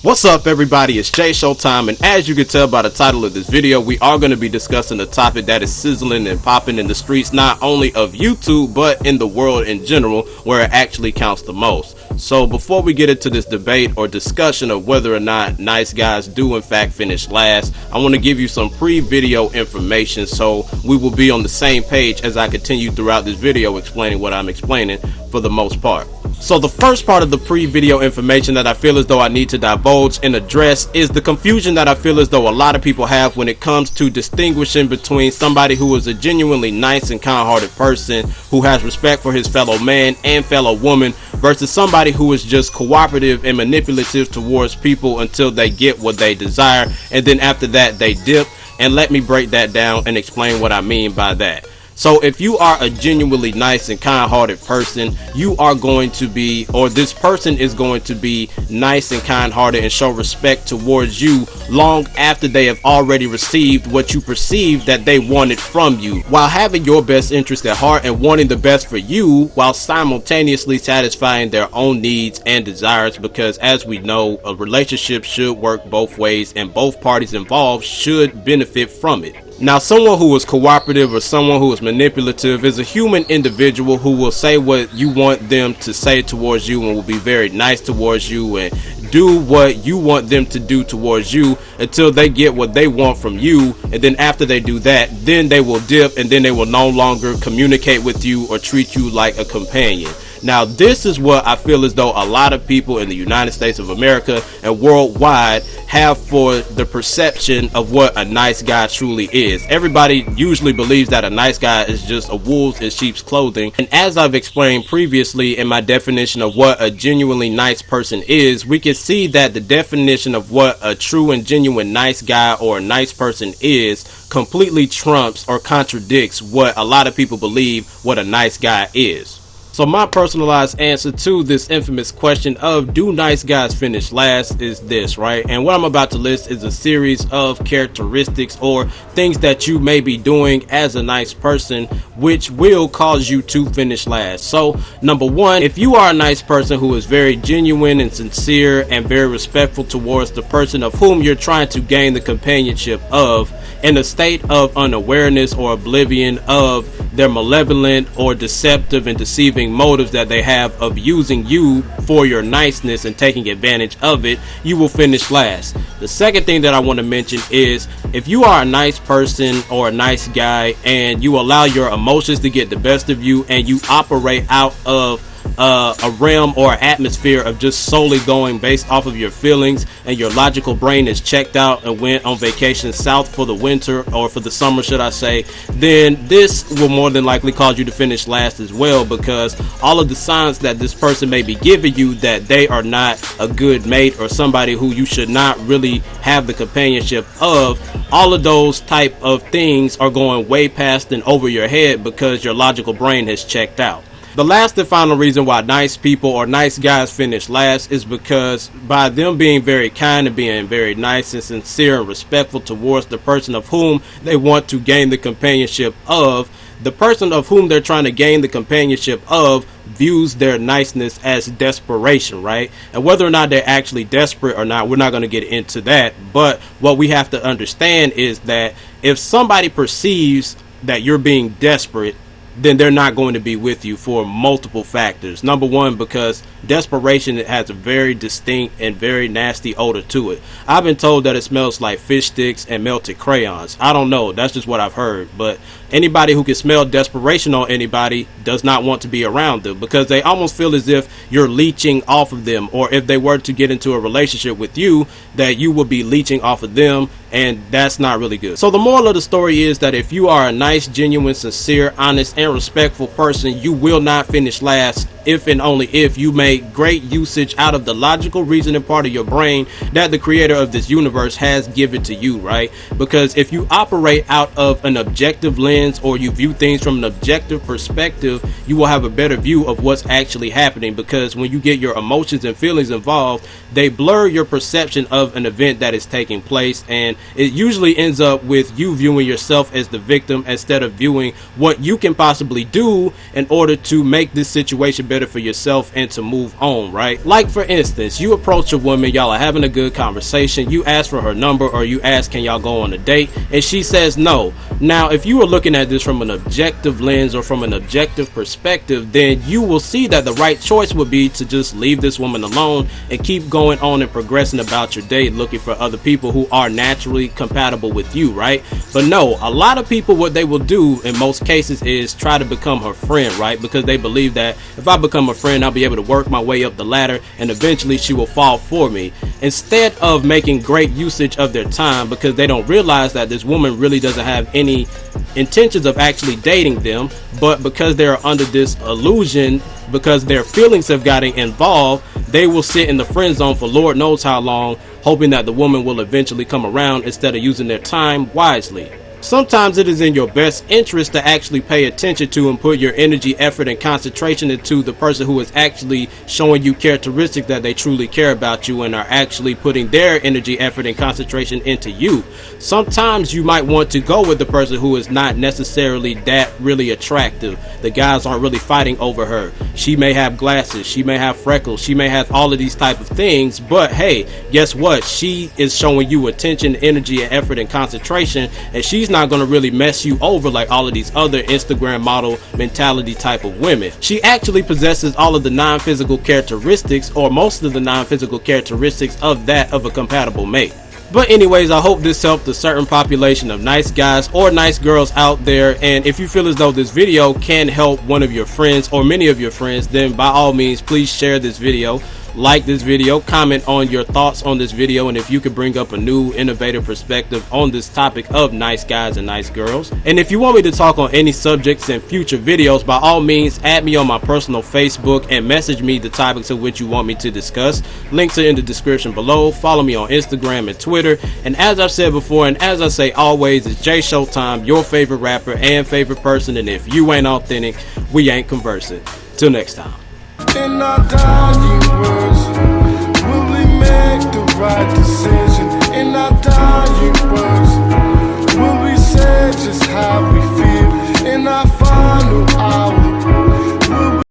What's up everybody, it's SHOWTIME, and as you can tell by the title of this video, we are going to be discussing a topic that is sizzling and popping in the streets, not only of YouTube, but in the world in general, where it actually counts the most. So before we get into this debate or discussion of whether or not nice guys do in fact finish last, I want to give you some pre-video information so we will be on the same page as I continue throughout this video explaining what I'm explaining for the most part. So the first part of the pre-video information that I feel as though I need to divulge and address is the confusion that I feel as though a lot of people have when it comes to distinguishing between somebody who is a genuinely nice and kind-hearted person who has respect for his fellow man and fellow woman versus somebody who is just cooperative and manipulative towards people until they get what they desire, and then after that they dip. And let me break that down and explain what I mean by that. So if you are a genuinely nice and kind-hearted person, you are going to be, or this person is going to be nice and kind-hearted and show respect towards you long after they have already received what you perceived that they wanted from you, while having your best interest at heart and wanting the best for you while simultaneously satisfying their own needs and desires, because as we know, a relationship should work both ways and both parties involved should benefit from it. Now, someone who is cooperative or someone who is manipulative is a human individual who will say what you want them to say towards you and will be very nice towards you and do what you want them to do towards you until they get what they want from you, and then after they do that, then they will dip and then they will no longer communicate with you or treat you like a companion. Now, this is what I feel as though a lot of people in the United States of America and worldwide have for the perception of what a nice guy truly is. Everybody usually believes that a nice guy is just a wolf in sheep's clothing. And as I've explained previously in my definition of what a genuinely nice person is, we can see that the definition of what a true and genuine nice guy or a nice person is completely trumps or contradicts what a lot of people believe what a nice guy is. So my personalized answer to this infamous question of do nice guys finish last is this, right? And what I'm about to list is a series of characteristics or things that you may be doing as a nice person which will cause you to finish last. So number one, if you are a nice person who is very genuine and sincere and very respectful towards the person of whom you're trying to gain the companionship of, in a state of unawareness or oblivion of their malevolent or deceptive and deceiving motives that they have of using you for your niceness and taking advantage of it, you will finish last. The second thing that I want to mention is if you are a nice person or a nice guy and you allow your emotions to get the best of you and you operate out of a realm or atmosphere of just solely going based off of your feelings, and your logical brain is checked out and went on vacation south for the winter or for the summer, should I say, then this will more than likely cause you to finish last as well, because all of the signs that this person may be giving you that they are not a good mate or somebody who you should not really have the companionship of, all of those type of things are going way past and over your head because your logical brain has checked out. The last and final reason why nice people or nice guys finish last is because by them being very kind and being very nice and sincere and respectful towards the person of whom they want to gain the companionship of, the person of whom they're trying to gain the companionship of views their niceness as desperation, right? And whether or not they're actually desperate or not, we're not going to get into that. But what we have to understand is that if somebody perceives that you're being desperate, then they're not going to be with you for multiple factors. Number one, because desperation has a very distinct and very nasty odor to it. I've been told that it smells like fish sticks and melted crayons. I don't know, that's just what I've heard, but anybody who can smell desperation on anybody does not want to be around them, because they almost feel as if you're leeching off of them, or if they were to get into a relationship with you, that you will be leeching off of them, and that's not really good. So the moral of the story is that if you are a nice, genuine, sincere, honest, and respectful person, you will not finish last if and only if you make great usage out of the logical reasoning part of your brain that the creator of this universe has given to you, right? Because if you operate out of an objective lens or you view things from an objective perspective, you will have a better view of what's actually happening, because when you get your emotions and feelings involved, they blur your perception of an event that is taking place, and it usually ends up with you viewing yourself as the victim instead of viewing what you can possibly do in order to make this situation better for yourself and to move on, right? Like for instance, you approach a woman, y'all are having a good conversation, you ask for her number or you ask can y'all go on a date, and she says no. Now if you are looking at this from an objective lens or from an objective perspective, then you will see that the right choice would be to just leave this woman alone and keep going on and progressing about your day, looking for other people who are naturally compatible with you, right? But no, a lot of people, what they will do in most cases is try to become her friend, right? Because they believe that if I become a friend, I'll be able to work my way up the ladder and eventually she will fall for me, instead of making great usage of their time, because they don't realize that this woman really doesn't have any intentions of actually dating them, but because they're under this illusion, because their feelings have gotten involved, they will sit in the friend zone for Lord knows how long, hoping that the woman will eventually come around instead of using their time wisely. Sometimes it is in your best interest to actually pay attention to and put your energy, effort, and concentration into the person who is actually showing you characteristics that they truly care about you and are actually putting their energy, effort, and concentration into you. Sometimes you might want to go with the person who is not necessarily that really attractive. The guys aren't really fighting over her. She may have glasses, she may have freckles, she may have all of these type of things, but hey, guess what? She is showing you attention, energy, and effort, and concentration, and she's not going to really mess you over like all of these other Instagram model mentality type of women. She actually possesses all of the non-physical characteristics, or most of the non-physical characteristics of that of a compatible mate. But anyways, I hope this helped a certain population of nice guys or nice girls out there, and if you feel as though this video can help one of your friends or many of your friends, then by all means please share this video, like this video, comment on your thoughts on this video, and if you could bring up a new innovative perspective on this topic of nice guys and nice girls. And if you want me to talk on any subjects in future videos, by all means add me on my personal Facebook and message me the topics of which you want me to discuss. Links are in the description below. Follow me on Instagram and Twitter, and as I've said before and as I say always, it's J Showtime, your favorite rapper and favorite person, and if you ain't authentic, we ain't conversing. Till next time.